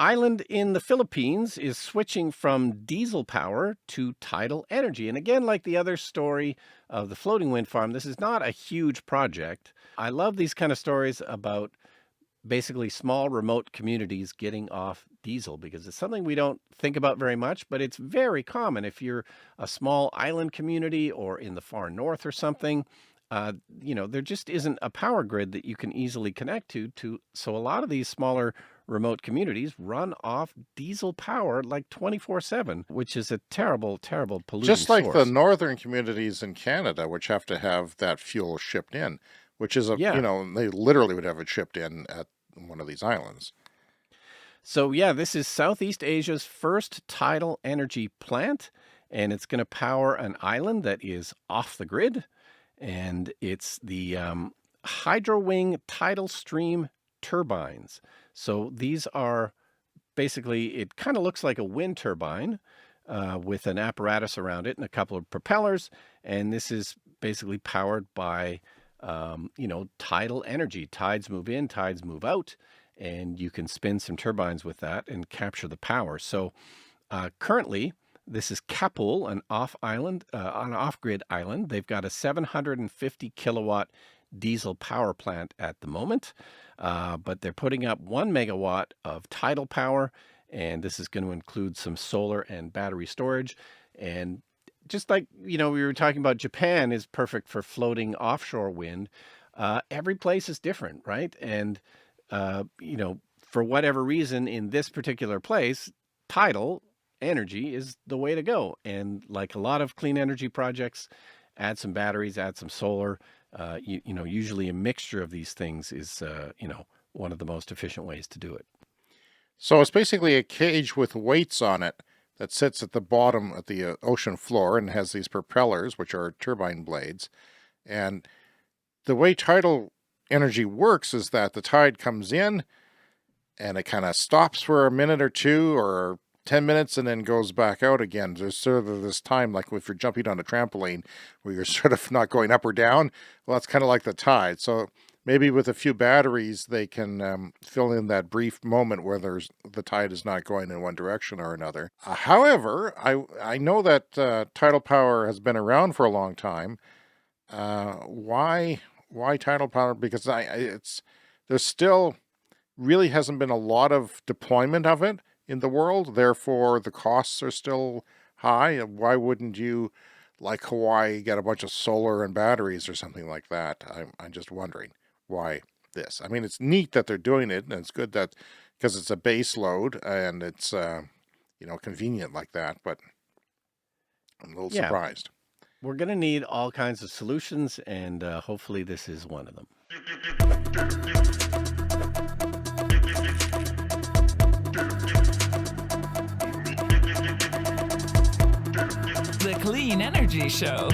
island in the Philippines is switching from diesel power to tidal energy. And again, like the other story of the floating wind farm, this is not a huge project. I love these kind of stories about basically small remote communities getting off diesel because it's something we don't think about very much, but it's very common. If you're a small island community or in the far north or something, there just isn't a power grid that you can easily connect to. So a lot of these smaller remote communities run off diesel power like 24/7, which is a terrible, terrible polluting Just like the source. northern communities in Canada, which have to have that fuel shipped in, which is Yeah. they literally would have it shipped in at one of these islands. So yeah, this is Southeast Asia's first tidal energy plant, and it's going to power an island that is off the grid. And it's the HydroWing tidal stream turbines. So these are basically, it kind of looks like a wind turbine with an apparatus around it and a couple of propellers. And this is basically powered by, tidal energy. Tides move in, tides move out, and you can spin some turbines with that and capture the power. So currently, this is Capul, an off-grid island. They've got a 750 kilowatt diesel power plant at the moment, but they're putting up 1 megawatt of tidal power, and this is going to include some solar and battery storage. And just like, we were talking about Japan is perfect for floating offshore wind, every place is different, right? And, for whatever reason in this particular place, tidal energy is the way to go. And like a lot of clean energy projects, add some batteries, add some solar. Usually a mixture of these things is, one of the most efficient ways to do it. So it's basically a cage with weights on it that sits at the bottom of the ocean floor and has these propellers, which are turbine blades. And the way tidal energy works is that the tide comes in and it kind of stops for a minute or two or 10 minutes and then goes back out again. There's sort of this time, like if you're jumping on a trampoline where you're sort of not going up or down. Well, that's kind of like the tide. So maybe with a few batteries, they can fill in that brief moment where the tide is not going in one direction or another. However, I know that tidal power has been around for a long time. Why tidal power? Because there's still really hasn't been a lot of deployment of it in the world. Therefore, the costs are still high. Why wouldn't you, like Hawaii, get a bunch of solar and batteries or something like that? I'm just wondering why this. I mean, it's neat that they're doing it, and it's good that because it's a base load and it's convenient like that. But I'm a little surprised. We're going to need all kinds of solutions, and hopefully this is one of them. The Clean Energy Show.